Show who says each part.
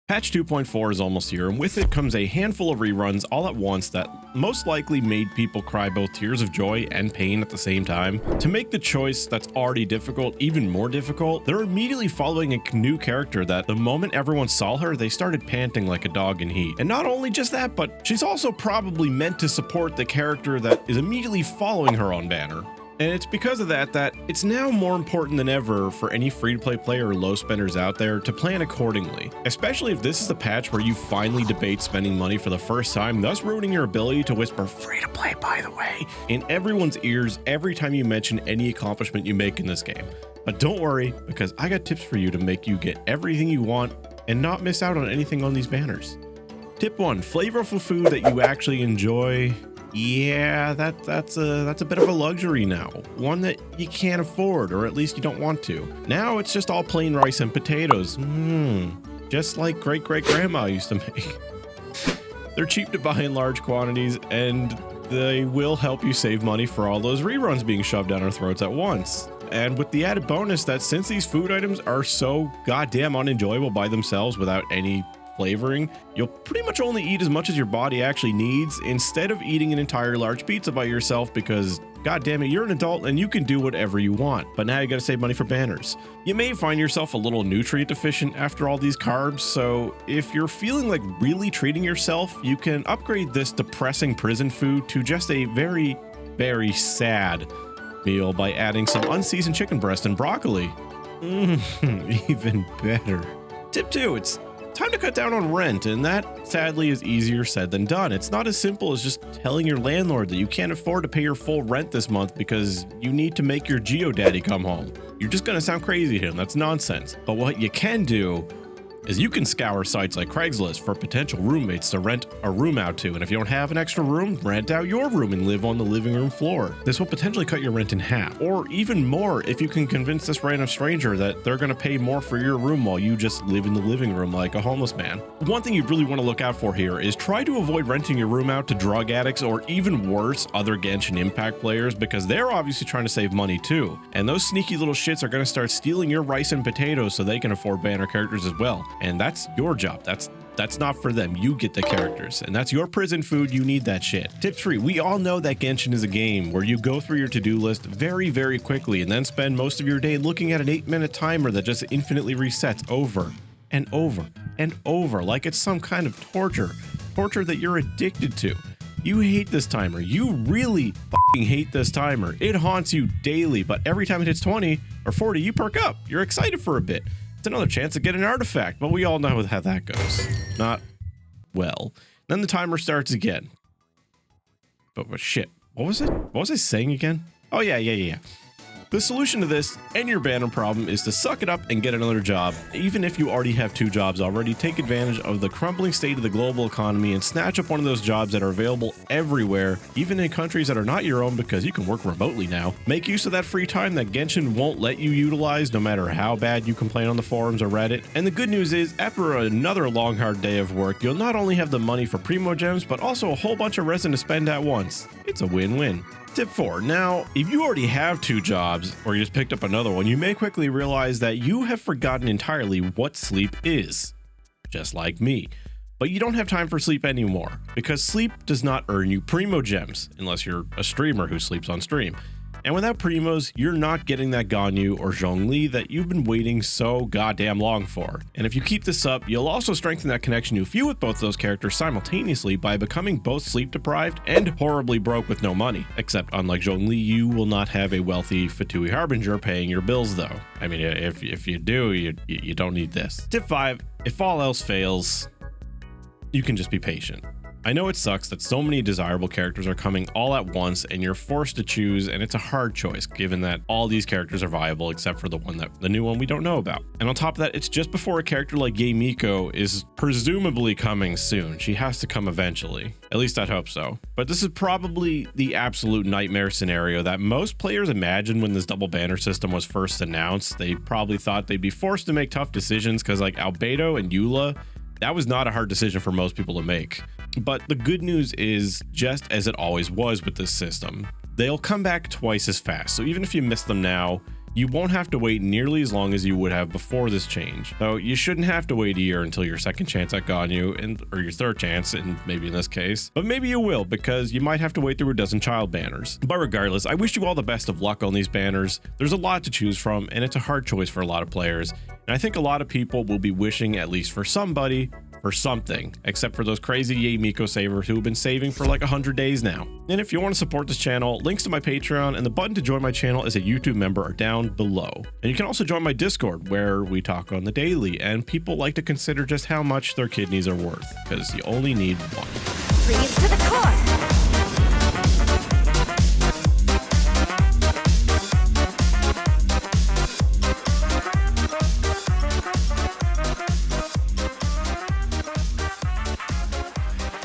Speaker 1: Patch 2.4 is almost here, and with it comes a handful of reruns all at once that most likely made people cry both tears of joy and pain at the same time. To make the choice that's already difficult even more difficult, they're immediately following a new character that the moment everyone saw her, they started panting like a dog in heat. And not only just that, but she's also probably meant to support the character that is immediately following her on banner. And it's because of that it's now more important than ever for any free-to-play player or low spenders out there to plan accordingly, especially if this is the patch where you finally debate spending money for the first time, thus ruining your ability to whisper "free-to-play, by the way" in everyone's ears every time you mention any accomplishment you make in this game. But don't worry, because I got tips for you to make you get everything you want and not miss out on anything on these banners. Tip 1, flavorful food that you actually enjoy. Yeah, that's a bit of a luxury now, one that you can't afford, or at least you don't want to. Now it's just all plain rice and potatoes, just like great-great-grandma used to make. They're cheap to buy in large quantities, and they will help you save money for all those reruns being shoved down our throats at once. And with the added bonus that since these food items are so goddamn unenjoyable by themselves without any flavoring, you'll pretty much only eat as much as your body actually needs instead of eating an entire large pizza by yourself because, god damn it, you're an adult and you can do whatever you want. But now you gotta save money for banners. You may find yourself a little nutrient deficient after all these carbs, so if you're feeling like really treating yourself, you can upgrade this depressing prison food to just a very, very sad meal by adding some unseasoned chicken breast and broccoli. Even better. Tip 2, it's time to cut down on rent, and that sadly is easier said than done. It's not as simple as just telling your landlord that you can't afford to pay your full rent this month because you need to make your GeoDaddy come home. You're just gonna sound crazy to him, that's nonsense. But what you can do is you can scour sites like Craigslist for potential roommates to rent a room out to, and if you don't have an extra room, rent out your room and live on the living room floor. This will potentially cut your rent in half, or even more if you can convince this random stranger that they're going to pay more for your room while you just live in the living room like a homeless man. One thing you really want to look out for here is try to avoid renting your room out to drug addicts or even worse, other Genshin Impact players, because they're obviously trying to save money too. And those sneaky little shits are going to start stealing your rice and potatoes so they can afford banner characters as well. And that's your job. That's not for them. You get the characters, and that's your prison food. You need that shit. Tip 3, we all know that Genshin is a game where you go through your to-do list very, very quickly and then spend most of your day looking at an 8-minute timer that just infinitely resets over and over and over like it's some kind of torture that you're addicted to. You hate this timer. You really fucking hate this timer. It haunts you daily, but every time it hits 20 or 40, you perk up. You're excited for a bit. It's another chance to get an artifact, but we all know how that goes. Not well. Then the timer starts again. But shit, what was it? What was I saying again? Oh yeah. The solution to this and your banner problem is to suck it up and get another job. Even if you already have 2 jobs already, take advantage of the crumbling state of the global economy and snatch up one of those jobs that are available everywhere, even in countries that are not your own, because you can work remotely now. Make use of that free time that Genshin won't let you utilize no matter how bad you complain on the forums or Reddit. And the good news is, after another long hard day of work, you'll not only have the money for primo gems, but also a whole bunch of resin to spend at once. It's a win-win. Tip 4. Now, if you already have 2 jobs, or you just picked up another one, you may quickly realize that you have forgotten entirely what sleep is. Just like me. But you don't have time for sleep anymore, because sleep does not earn you primo gems, unless you're a streamer who sleeps on stream. And without primos, you're not getting that Ganyu or Zhongli that you've been waiting so goddamn long for. And if you keep this up, you'll also strengthen that connection you feel with both those characters simultaneously by becoming both sleep deprived and horribly broke with no money. Except unlike Zhongli, you will not have a wealthy Fatui Harbinger paying your bills though. I mean, if you do, you don't need this. Tip 5, if all else fails, you can just be patient. I know it sucks that so many desirable characters are coming all at once and you're forced to choose, and it's a hard choice given that all these characters are viable except for the new one we don't know about. And on top of that, it's just before a character like Yae Miko is presumably coming soon. She has to come eventually. At least I'd hope so. But this is probably the absolute nightmare scenario that most players imagined when this double banner system was first announced. They probably thought they'd be forced to make tough decisions because like Albedo and Eula, that was not a hard decision for most people to make. But the good news is, just as it always was with this system, they'll come back twice as fast. So even if you miss them now, you won't have to wait nearly as long as you would have before this change. So you shouldn't have to wait a year until your second chance at Ganyu, or your third chance, and maybe in this case. But maybe you will, because you might have to wait through a dozen child banners. But regardless, I wish you all the best of luck on these banners. There's a lot to choose from, and it's a hard choice for a lot of players. And I think a lot of people will be wishing, at least for somebody, for something, except for those crazy Yay Miko savers who have been saving for like 100 days now. And if you want to support this channel, links to my Patreon and the button to join my channel as a YouTube member are down below. And you can also join my Discord, where we talk on the daily, and people like to consider just how much their kidneys are worth, because you only need one.
Speaker 2: Freeze to the core!